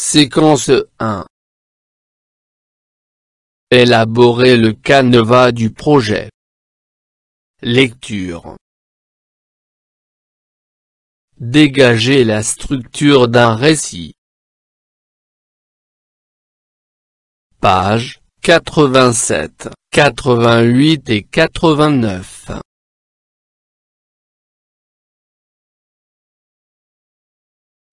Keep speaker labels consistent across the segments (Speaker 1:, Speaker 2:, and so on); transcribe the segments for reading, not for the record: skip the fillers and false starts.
Speaker 1: Séquence 1. Élaborer le canevas du projet. Lecture. Dégager la structure d'un récit. Pages 87, 88 et 89.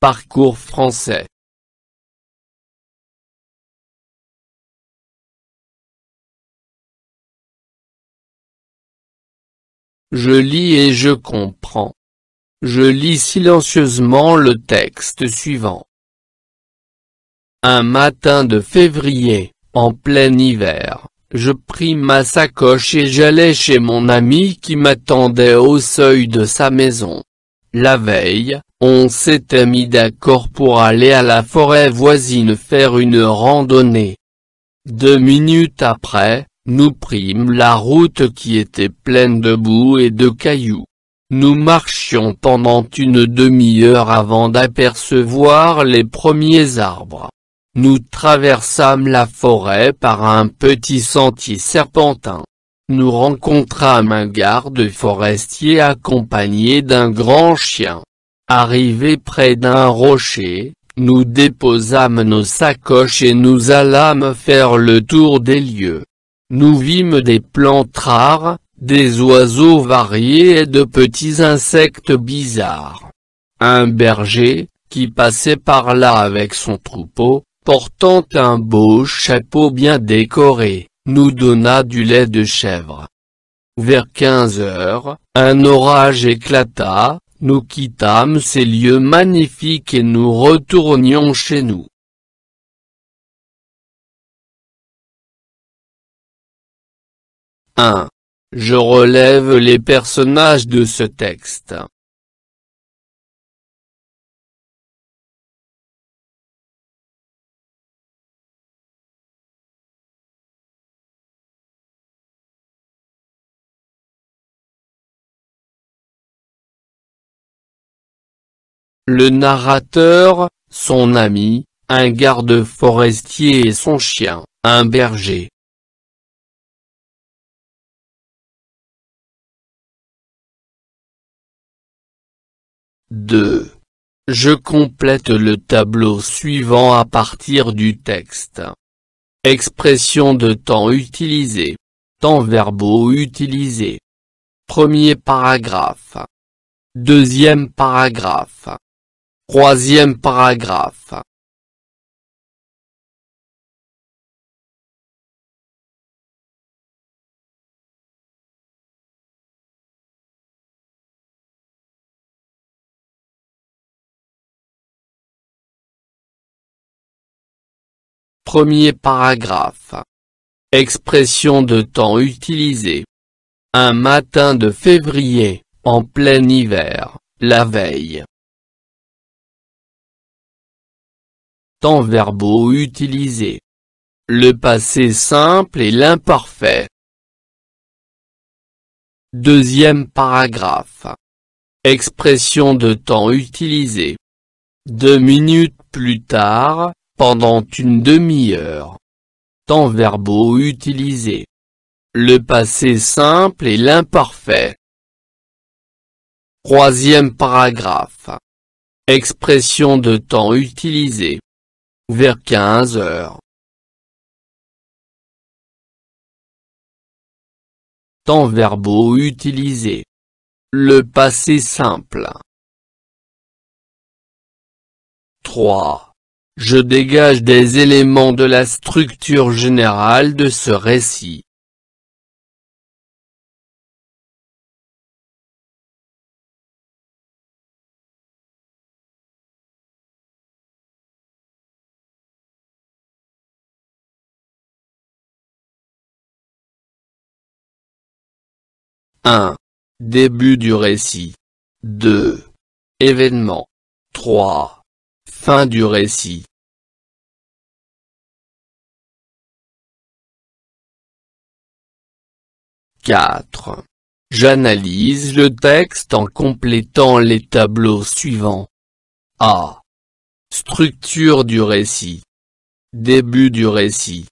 Speaker 1: Parcours français. Je lis et je comprends. Je lis silencieusement le texte suivant. Un matin de février, en plein hiver, je pris ma sacoche et j'allai chez mon ami qui m'attendait au seuil de sa maison. La veille, on s'était mis d'accord pour aller à la forêt voisine faire une randonnée. 2 minutes après, nous prîmes la route qui était pleine de boue et de cailloux. Nous marchions pendant une demi-heure avant d'apercevoir les premiers arbres. Nous traversâmes la forêt par un petit sentier serpentin. Nous rencontrâmes un garde forestier accompagné d'un grand chien. Arrivés près d'un rocher, nous déposâmes nos sacoches et nous allâmes faire le tour des lieux. Nous vîmes des plantes rares, des oiseaux variés et de petits insectes bizarres. Un berger, qui passait par là avec son troupeau, portant un beau chapeau bien décoré, nous donna du lait de chèvre. Vers 15 heures, un orage éclata, nous quittâmes ces lieux magnifiques et nous retournions chez nous. 1. Je relève les personnages de ce texte. Le narrateur, son ami, un garde forestier et son chien, un berger. 2. Je complète le tableau suivant à partir du texte. Expression de temps utilisée. Temps verbaux utilisés. Premier paragraphe. Deuxième paragraphe. Troisième paragraphe. Premier paragraphe. Expression de temps utilisée. Un matin de février, en plein hiver, la veille. Temps verbaux utilisés. Le passé simple et l'imparfait. Deuxième paragraphe. Expression de temps utilisée. 2 minutes plus tard, pendant une demi-heure. Temps verbaux utilisés. Le passé simple et l'imparfait. Troisième paragraphe. Expression de temps utilisée. Vers 15 heures. Temps verbaux utilisés. Le passé simple. 3. Je dégage des éléments de la structure générale de ce récit. Début du récit. 2. Événement. 3. Fin du récit. 4. J'analyse le texte en complétant les tableaux suivants. A. Structure du récit. Début du récit.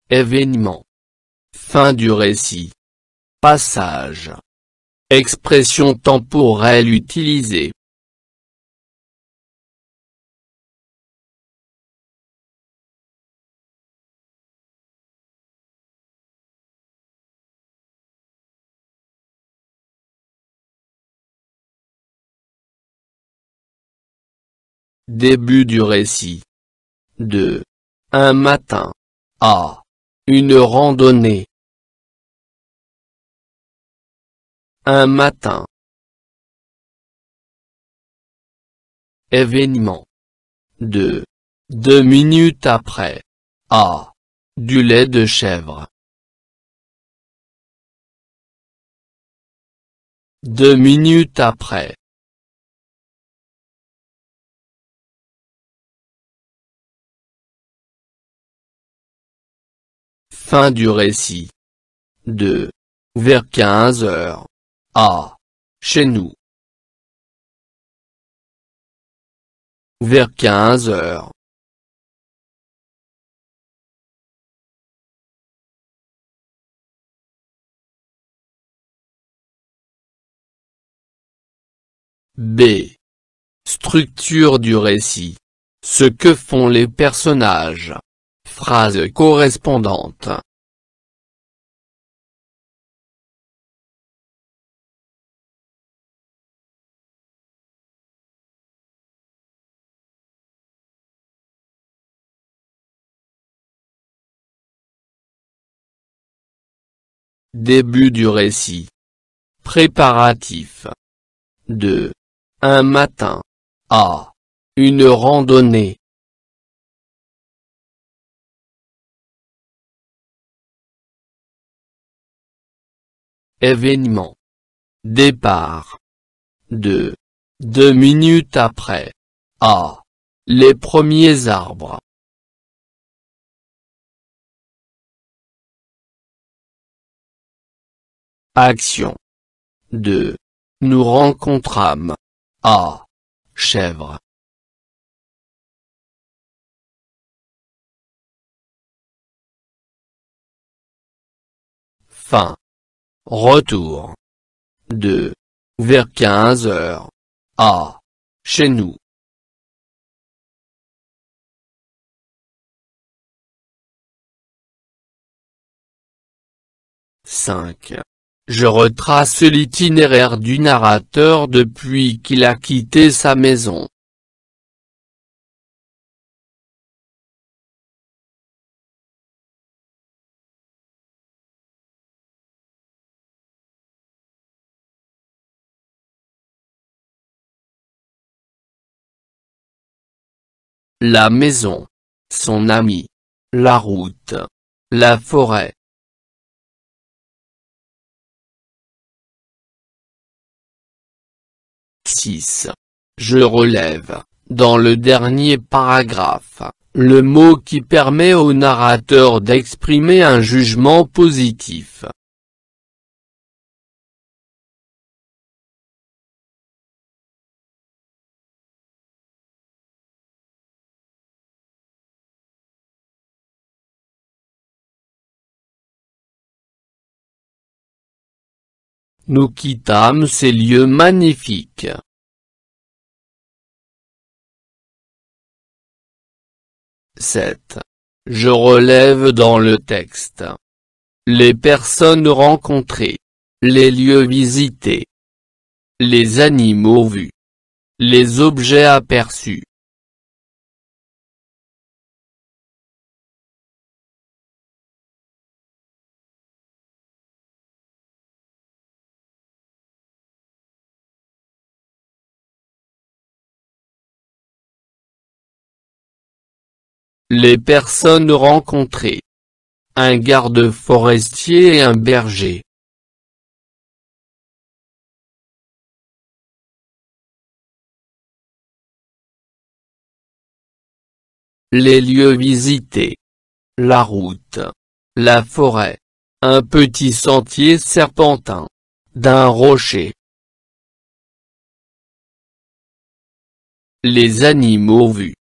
Speaker 1: Événement. Fin du récit. Passage. Expression temporelle utilisée. Début du récit. 2. Un matin. A. Une randonnée. Un matin. Événement. 2. 2 minutes après. A. Du lait de chèvre. 2 minutes après. Fin du récit. 2. Vers 15 heures. A. Chez nous. Vers 15 heures. B. Structure du récit. Ce que font les personnages. Phrase correspondante. Début du récit. Préparatif. 2. Un matin. A. Une randonnée. Événement. Départ. 2. 2 minutes après. A. Les premiers arbres. Action. 2. Nous rencontrâmes. A. Chèvre. Fin. Retour. 2. Vers 15 heures. A. Chez nous. Cinq. Je retrace l'itinéraire du narrateur depuis qu'il a quitté sa maison. La maison. Son ami. La route. La forêt. 6. Je relève, dans le dernier paragraphe, le mot qui permet au narrateur d'exprimer un jugement positif. Nous quittâmes ces lieux magnifiques. 7. Je relève dans le texte les personnes rencontrées, les lieux visités, les animaux vus, les objets aperçus. Les personnes rencontrées. Un garde forestier et un berger. Les lieux visités. La route. La forêt. Un petit sentier serpentin. D'un rocher. Les animaux vus.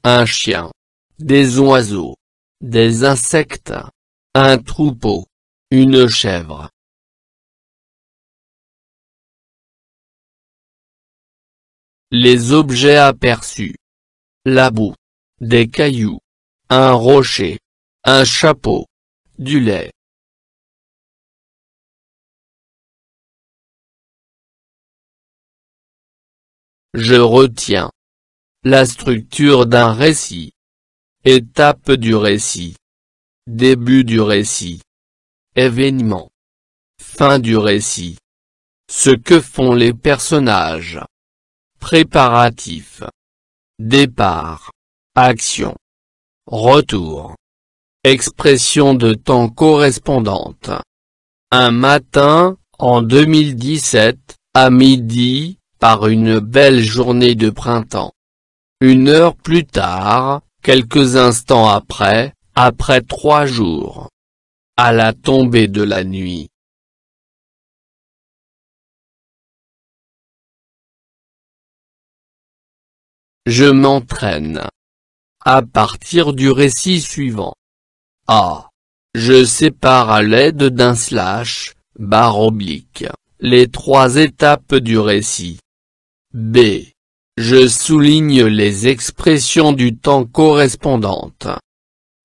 Speaker 1: un chien, des oiseaux, des insectes, un troupeau, une chèvre. Les objets aperçus. La boue, des cailloux, un rocher, un chapeau, du lait. Je retiens. La structure d'un récit. Étape du récit. Début du récit. Événement. Fin du récit. Ce que font les personnages. Préparatifs. Départ. Action. Retour. Expression de temps correspondante. Un matin, en 2017, à midi, par une belle journée de printemps. 1 heure plus tard, quelques instants après 3 jours. À la tombée de la nuit. Je m'entraîne. À partir du récit suivant. A. Je sépare à l'aide d'un slash, barre oblique, les 3 étapes du récit. B. Je souligne les expressions du temps correspondantes.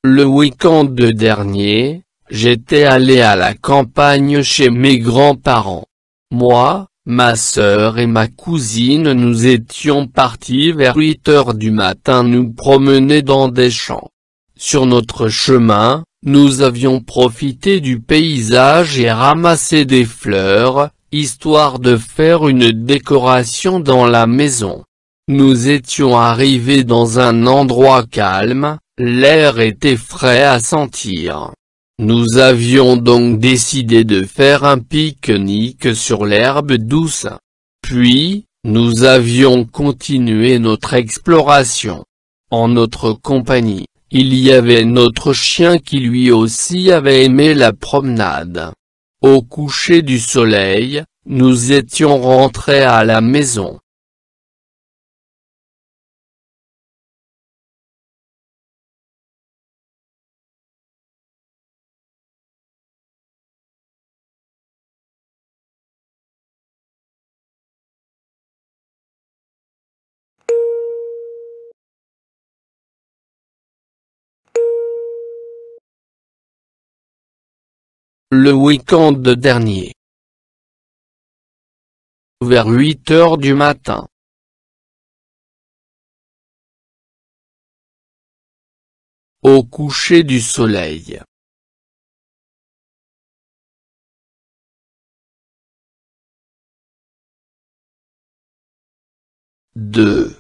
Speaker 1: Le week-end dernier, j'étais allé à la campagne chez mes grands-parents. Moi, ma sœur et ma cousine nous étions partis vers 8 heures du matin nous promener dans des champs. Sur notre chemin, nous avions profité du paysage et ramassé des fleurs, histoire de faire une décoration dans la maison. Nous étions arrivés dans un endroit calme, l'air était frais à sentir. Nous avions donc décidé de faire un pique-nique sur l'herbe douce. Puis, nous avions continué notre exploration. En notre compagnie, il y avait notre chien qui lui aussi avait aimé la promenade. Au coucher du soleil, nous étions rentrés à la maison. Le week-end dernier. Vers 8 heures du matin. Au coucher du soleil. Deux.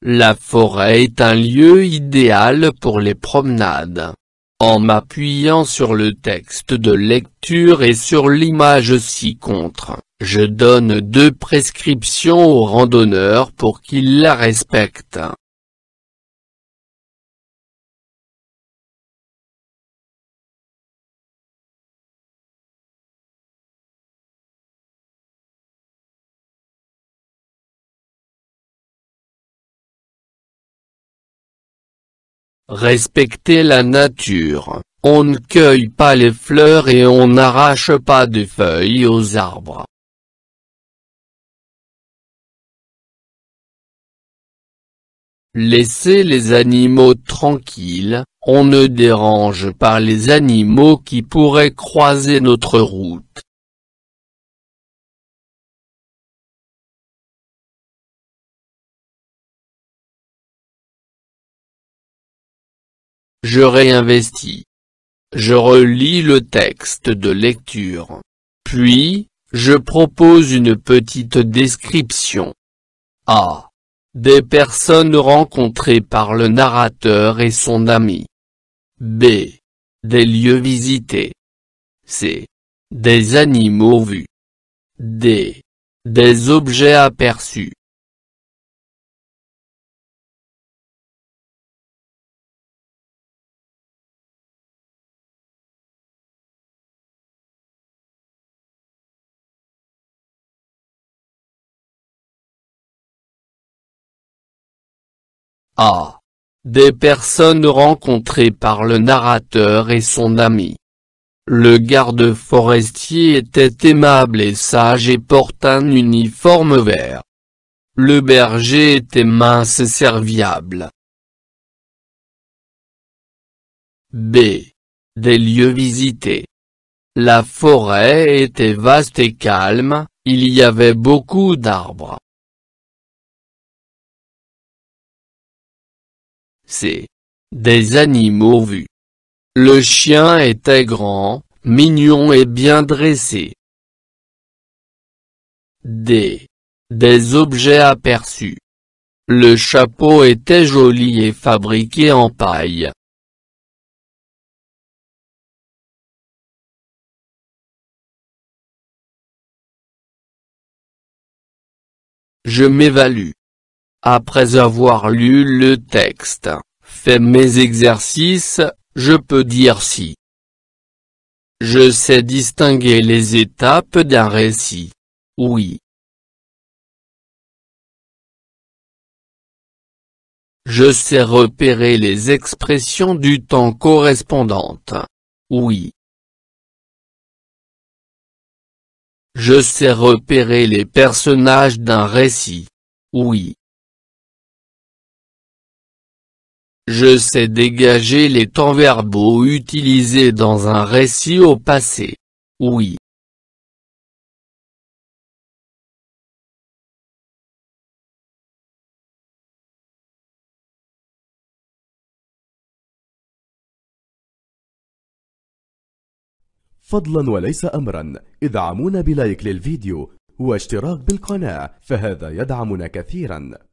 Speaker 1: La forêt est un lieu idéal pour les promenades. En m'appuyant sur le texte de lecture et sur l'image ci-contre, je donne 2 prescriptions aux randonneurs pour qu'ils la respectent. Respecter la nature. On ne cueille pas les fleurs et on n'arrache pas de feuilles aux arbres. Laissez les animaux tranquilles, on ne dérange pas les animaux qui pourraient croiser notre route. Je réinvestis. Je relis le texte de lecture. Puis, je propose une petite description. A. Des personnes rencontrées par le narrateur et son ami. B. Des lieux visités. C. Des animaux vus. D. Des objets aperçus. A. Des personnes rencontrées par le narrateur et son ami. Le garde forestier était aimable et sage et porte un uniforme vert. Le berger était mince et serviable. B. Des lieux visités. La forêt était vaste et calme, il y avait beaucoup d'arbres. C. Des animaux vus. Le chien était grand, mignon et bien dressé. D. Des objets aperçus. Le chapeau était joli et fabriqué en paille. Je m'évalue. Après avoir lu le texte, fait mes exercices, je peux dire si. Je sais distinguer les étapes d'un récit. Oui. Je sais repérer les expressions du temps correspondantes. Oui. Je sais repérer les personnages d'un récit. Oui. Je sais dégager les temps verbaux utilisés dans un récit au passé. Oui.
Speaker 2: فضلا وليس أمرا ادعمونا بلايك للفيديو واشتراك بالقناة، فهذا يدعمنا كثيرا.